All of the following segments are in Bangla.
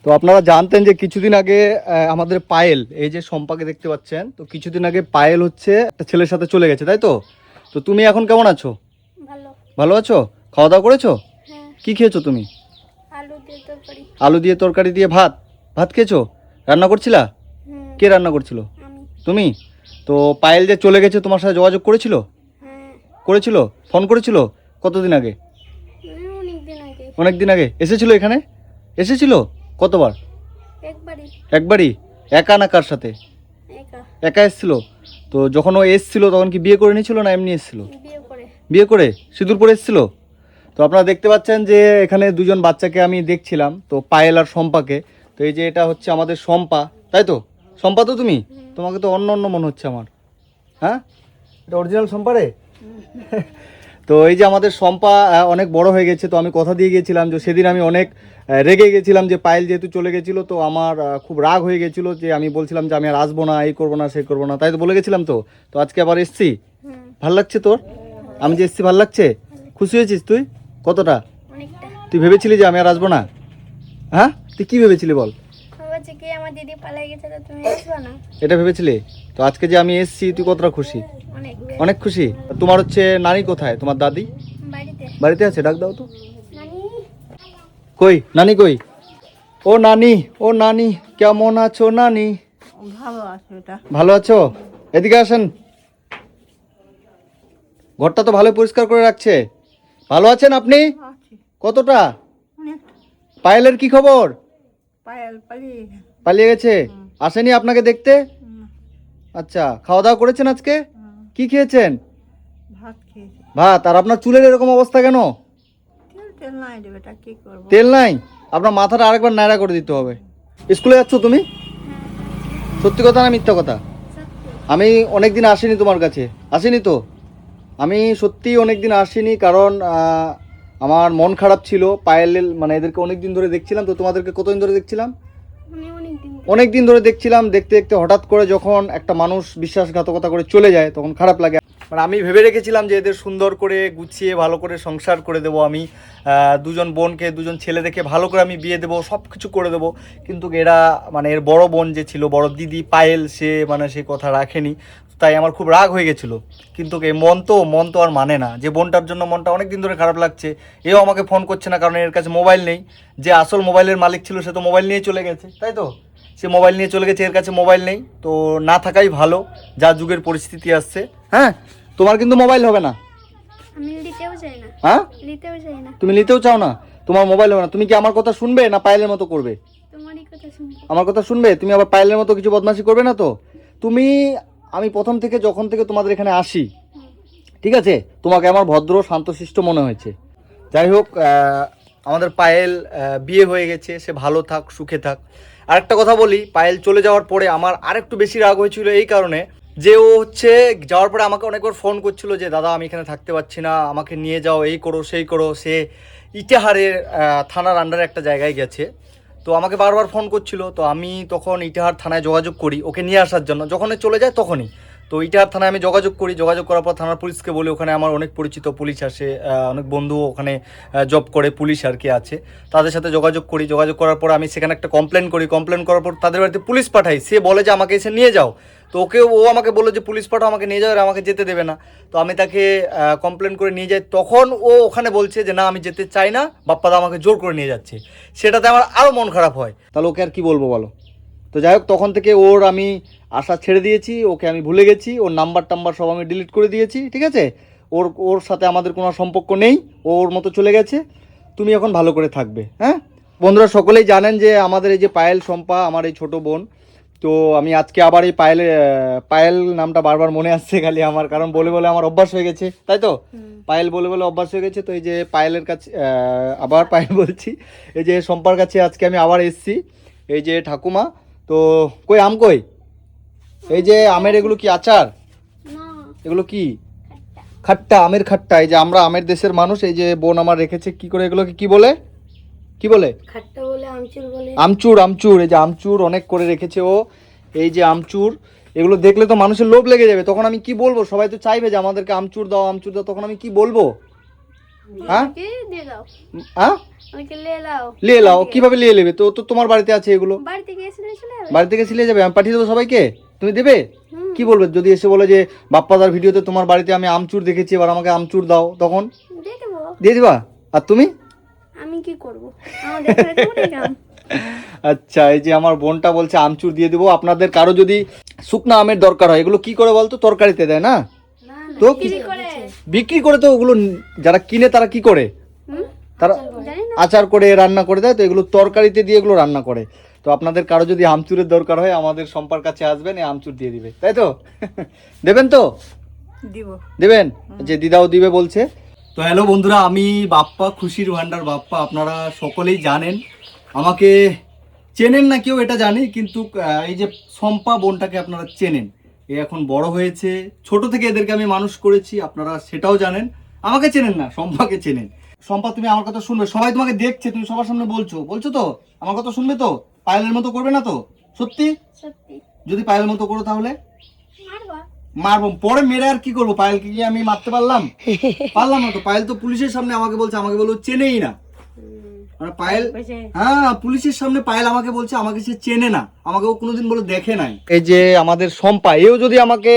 তো আপনারা জানতেন যে কিছুদিন আগে আমাদের পায়েল, এই যে সম্পাকে দেখতে পাচ্ছেন, তো কিছুদিন আগে পায়েল হচ্ছে একটা ছেলের সাথে চলে গেছে, তাই তো? তো তুমি এখন কেমন আছো? ভালো। ভালো আছো? খাওয়া দাওয়া করেছো? হ্যাঁ। কি খেয়েছো তুমি? আলু দিয়ে তরকারি। আলু দিয়ে তরকারি দিয়ে ভাত। ভাত খেয়েছো? রান্না করছিলা? কে রান্না করছিল? আমি। তুমি? তো পায়েল যে চলে গেছে তোমার সাথে যোগাযোগ করেছিল? হ্যাঁ। করেছিল? ফোন করেছিল? কতদিন আগে? অনেক দিন আগে। অনেক দিন আগে এসেছিল এখানে? এসেছিল? কতবার? একবারই। একবারই? একা না কার সাথে? একা। একা এসেছিল? তো যখন ও এসেছিল তখন কি বিয়ে করে নিয়েছিল না এমনি এসেছিল? বিয়ে করে। বিয়ে করে সিঁদুর পরে এসেছিল? তো আপনারা দেখতে পাচ্ছেন যে এখানে দুজন বাচ্চাকে আমি দেখছিলাম, তো পায়েল আর শম্পাকে। তো এই যে এটা হচ্ছে আমাদের শম্পা, তাই তো? শম্পা তো তুমি? তোমাকে তো অন্য অন্য মনে হচ্ছে আমার। হ্যাঁ, এটা অরিজিনাল শম্পা রে? তো এই যে আমাদের শম্পা অনেক বড় হয়ে গেছে। তো আমি কথা দিয়ে গেছিলাম যে সেদিন আমি অনেক রেগে গেছিলাম যে পায়েল যেহেতু চলে গেছিলো, তো আমার খুব রাগ হয়ে গেছিলো যে আমি বলছিলাম যে আমি আর আসবো না, এই করবো না, সেই করবো না, তাই তো বলে গেছিলাম। তো তো আজকে আবার এসছি। ভাল লাগছে তোর? আমি যে এসছি ভাল লাগছে? খুশি হয়েছিস তুই? কতটা? অনেকটা। তুই ভেবেছিলি যে আমি আর আসবো না? হ্যাঁ, তুই কি ভেবেছিলি বল? ভাবছি কি আমার দিদি পালাই গেছে, তো তুমি আসবে না? এটা ভেবেছিলি? তো আজকে যে আমি এসছি তুই কতটা খুশি? অনেক। অনেক খুশি। তোমার হচ্ছে নানি কোথায়? তোমার দাদি বাড়িতে। বাড়িতে আছে? ডাক দাও তো। নানি। কই নানি কই? ও নানি, ও নানি, কেমন আছো নানি? ভালো আছে ওটা। ভালো আছো? এদিকে আসেন। ঘরটা তো ভালো পরিষ্কার করে রাখছে। ভালো আছেন আপনি? কতটা? পায়েলের কি খবর? পায়েল পালিয়ে। পালিয়ে গেছে? আসেনি আপনাকে দেখতে? আচ্ছা, খাওয়া দাওয়া করেছেন আজকে? কি খেয়েছেন? ভাত খেয়েছি। ভাত। আর আপনার চুলের এরকম অবস্থা কেন? তেল নাই রে বেটা, কি করবো? তেল নাই? আপনার মাথাটা আরেকবার নাড়া করে দিতে হবে। স্কুলে যাচ্ছ তুমি? সত্যি কথা না মিথ্যা কথা? আমি অনেক দিন আসিনি তোমার কাছে। আসিনি তো? আমি সত্যি অনেক দিন আসিনি, কারণ আমার মন খারাপ ছিল। পায়েল মানে এদেরকে অনেক দিন ধরে দেখছিলাম। তো তোমাদেরকে কতদিন ধরে দেখছিলাম? অনেক দিন ধরে দেখছিলাম। দেখতে দেখতে হঠাৎ করে যখন একটা মানুষ বিশ্বাসঘাতকতা করে চলে যায় তখন খারাপ লাগে। মানে আমি ভেবে রেখেছিলাম যে এদের সুন্দর করে গুছিয়ে ভালো করে সংসার করে দেবো আমি, দুজন বোনকে, দুজন ছেলে দেখে ভালো করে আমি বিয়ে দেবো, সব কিছু করে দেবো। কিন্তু এরা মানে এর বড় বোন যে ছিল, বড় দিদি পায়েল, সে মানে সে কথা রাখেনি। তাই আমার খুব রাগ হয়ে গেছিলো। কিন্তু এই মন তো আর মানে না যে বোনটার জন্য মনটা অনেক দিন ধরে খারাপ লাগছে। এও আমাকে ফোন করছে না, কারণ এর কাছে মোবাইল নেই। যে আসল মোবাইলের মালিক ছিল সে তো মোবাইল নিয়ে চলে গেছে, তাই তো? সে মোবাইল নিয়ে চলে গেছে, এর কাছে মোবাইল নেই। তো না থাকাই ভালো, যা যুগের পরিস্থিতি আসছে। হ্যাঁ, তোমার কিন্তু মোবাইল হবে না। আমি নিতেও চাই না। হ্যাঁ, নিতেও চাই না। তুমি নিতেও চাও না? তোমার মোবাইল হবে না। তুমি কি আমার কথা শুনবে না পায়েলের মতো করবে? তোমারই কথা শুনবো। আমার কথা শুনবে? তুমি আবার পায়েলের মতো কিছু বদমাশি করবে না তো? তুমি, আমি প্রথম থেকে যখন থেকে তোমাদের এখানে আসি, ঠিক আছে, তোমাকে আমার ভদ্র শান্তশিষ্ট মনে হয়েছে। যাই হোক, আমাদের পায়েল বিয়ে হয়ে গেছে, সে ভালো থাক, সুখে থাক। আরেকটা কথা বলি, পায়েল চলে যাওয়ার পরে আমার আরেকটু বেশি রাগ হয়েছিল এই কারণে যে ও হচ্ছে যাওয়ার পরে আমাকে অনেকবার ফোন করছিল যে দাদা আমি এখানে থাকতে পারছি না, আমাকে নিয়ে যাও, এই করো সেই করো। সে ইটাহারের থানার আন্ডারে একটা জায়গায় গেছে। তো আমাকে বারবার ফোন করছিল। তো আমি তখন ইটাহার থানায় যোগাযোগ করি ওকে নিয়ে আসার জন্য, যখন চলে যায় তখনই। তো ইটাহার থানায় আমি যোগাযোগ করি, যোগাযোগ করার পর থানার পুলিশকে বলি, ওখানে আমার অনেক পরিচিত পুলিশ আসে, অনেক বন্ধু ওখানে জব করে পুলিশ আর কি আছে, তাদের সাথে যোগাযোগ করি। যোগাযোগ করার পর আমি সেখানে একটা কমপ্লেন করি। কমপ্লেন করার পর তাদের বাড়িতে পুলিশ পাঠাই। সে বলে যে আমাকে এসে নিয়ে যাও। তো ও আমাকে বললো যে পুলিশ পাঠাও, আমাকে নিয়ে যাও, আর আমাকে যেতে দেবে না। তো আমি তাকে কমপ্লেন করে নিয়ে যাই। তখন ও ওখানে বলছে যে না আমি যেতে চাই না, বাপ্পাদা আমাকে জোর করে নিয়ে যাচ্ছে। সেটাতে আমার আরও মন খারাপ হয়। তাহলে ওকে আর কি বলবো বলো? তো যাই হোক, তখন থেকে ওর আমি আশা ছেড়ে দিয়েছি, ওকে আমি ভুলে গেছি, ওর নাম্বার সব আমি ডিলিট করে দিয়েছি, ঠিক আছে? ওর সাথে আমাদের কোনো সম্পর্ক নেই, ওর মতো চলে গেছে। তুমি এখন ভালো করে থাকবে। হ্যাঁ বন্ধুরা, সকলেই জানেন যে আমাদের এই যে পায়েল, শম্পা আমার এই ছোটো বোন। তো আমি আজকে আবার এই পায়েল নামটা বারবার মনে আসছে খালি আমার, কারণ বলে বলে আমার অভ্যাস হয়ে গেছে, তাই তো? পায়েল বলে বলে অভ্যাস হয়ে গেছে। তো এই যে পায়েলের কাছে আবার পায়েল বলছি, এই যে শম্পার কাছে আজকে আমি আবার এসেছি। এই যে ঠাকুমা, তো কই আম কই? এই যে আমের এগুলো কি আচার? এগুলো কি? খাট্টা, আমের খাট্টা। এই যে আমরা আমের দেশের মানুষ। এই যে বোন আমার রেখেছে কি করে, এগুলোকে কি বলে? কি বলে? খাট্টা বলে, আমচুর বলে। আমচুর। এই যে আমচুর অনেক করে রেখেছে ও। এই যে আমচুর, এগুলো দেখলে তো মানুষের লোভ লেগে যাবে। তখন আমি কি বলবো? সবাই তো চাইবে যে আমাদেরকে আমচুর দাও, আমচুর দাও। তখন আমি কি বলবো? হ্যাঁ? দিয়ে দাও। হ্যাঁ, আমাকে লে লাও। নিয়ে লাও, কিভাবে নিয়ে নেবে? তো তো তোমার বাড়িতে আছে এগুলো, বাড়িতে গিয়েছিলে চলে যাবে। বাড়ি থেকে ছিলে যাবে, আমি পাঠিয়ে দেবো সবাইকে, তুমি দেবে? হুম। কি বলবে যদি এসে বলে যে বাপ্পাদার ভিডিওতে তোমার বাড়িতে আমি আমচুর দেখেছি, এবার আমাকে আমচুর দাও, তখন দিয়ে দেবো। দিয়ে দিবা? আর তুমি? আমি কি করব? আমাদের এখানে তো অনেক আম। আচ্ছা, এই যে আমার বোনটা বলছে আমচুর দিয়ে দেবো। আপনাদের কারো যদি শুকনা আমের দরকার হয়, এগুলো কি করে বলতো, তরকারিতে দেয় না তো? বিক্রি করে। বিক্রি করে তো ওগুলো যারা কিনে তারা কি করে, হুম, তারা জানি না। আচার করে রান্না করে দেয়, তো এগুলো তরকারিতে দিয়ে এগুলো রান্না করে। তো আপনাদের কারো যদি আমচুরের দরকার হয় আমাদের সম্পার কাছে আসবেন, এই আমচুর দিয়ে দিবে, তাই তো? দেবেন তো? দিব। দেবেন, যে দিদাও দিবে বলছে। তো হ্যালো বন্ধুরা, আমি বাপ্পা, খুশির ভান্ডার বাপ্পা। আপনারা সকলেই জানেন, আমাকে চেনেন না কেউ এটা জানি, কিন্তু এই যে শম্পা বোনটাকে আপনারা চেনেন। এ এখন বড় হয়েছে, ছোট থেকে এদেরকে আমি মানুষ করেছি, আপনারা সেটাও জানেন। আমাকে চেনেন না, শম্পাকে চেনেন। শম্পা, তুমি আমার কথা শুনবে, সবাই তোমাকে দেখছে, তুমি সবার সামনে বলছো বলছো তো? আমার কথা শুনবে তো? পায়েলের মতো করবে না তো? সত্যি? সত্যি যদি পায়েলের মতো করো তাহলে মারবা। মারবো, পরে মেরে আর কি করবো? পায়েলকে কি আমি মারতে পারলাম? পারলাম না তো। পায়েল তো পুলিশের সামনে আমাকে বলছে, আমাকে বললো চেনেই না। মানে পায়েল, হ্যাঁ, পুলিশের সামনে পায়েল আমাকে বলছে আমাকে সে চেনে না, আমাকে ও কোনোদিন বলে দেখে নাই। এই যে আমাদের শম্পা, এও যদি আমাকে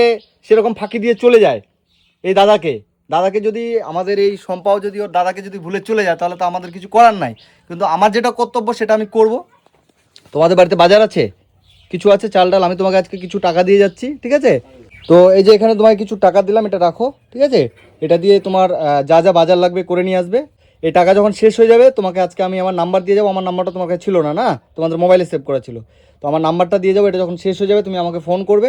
সেরকম ফাঁকি দিয়ে চলে যায়, এই দাদাকে যদি আমাদের এই শম্পাও যদি ওর দাদাকে যদি ভুলে চলে যায়, তাহলে তো আমাদের কিছু করার নাই। কিন্তু আমার যেটা কর্তব্য সেটা আমি করব। তোমাদের বাড়িতে বাজার আছে, কিছু আছে, চাল ডাল, আমি তোমাকে আজকে কিছু টাকা দিয়ে যাচ্ছি, ঠিক আছে? তো এই যে এখানে তোমায় কিছু টাকা দিলাম, এটা রাখো, ঠিক আছে? এটা দিয়ে তোমার যা যা বাজার লাগবে করে নিয়ে আসবে। এই টাকা যখন শেষ হয়ে যাবে, তোমাকে আজকে আমি আমার নাম্বার দিয়ে যাবো। আমার নাম্বারটা তোমার কাছে ছিল না, না, তোমাদের মোবাইলে সেভ করা ছিল। তো আমার নাম্বারটা দিয়ে যাবো, এটা যখন শেষ হয়ে যাবে তুমি আমাকে ফোন করবে।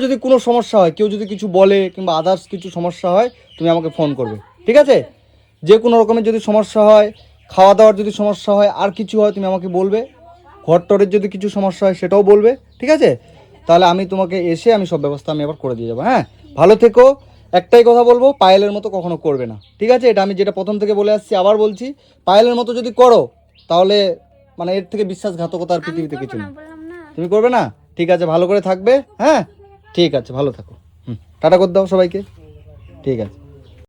যদি কোনো সমস্যা হয়, কেউ যদি কিছু বলে কিংবা আদার্স কিছু সমস্যা হয়, তুমি আমাকে ফোন করবে, ঠিক আছে? যে কোনো রকমের যদি সমস্যা হয়, খাওয়া দাওয়ার যদি সমস্যা হয়, আর কিছু হয় তুমি আমাকে বলবে। ঘর টরের যদি কিছু সমস্যা হয় সেটাও বলবে, ঠিক আছে? তাহলে আমি তোমাকে এসে আমি সব ব্যবস্থা আমি আবার করে দিয়ে যাবো। হ্যাঁ, ভালো থেকো। একটাই কথা বলবো, পায়েলের মতো কখনো করবে না, ঠিক আছে? এটা আমি যেটা প্রথম থেকে বলে আসছি, আবার বলছি, পায়েলের মতো যদি করো তাহলে মানে এর থেকে বিশ্বাসঘাতকতা আর পৃথিবীতে কিছু না নেই। বললাম না। তুমি করবে না? ঠিক আছে, ভালো করে থাকবে। হ্যাঁ, ঠিক আছে, ভালো থাকো। টাটা করে দাও সবাইকে। ঠিক আছে।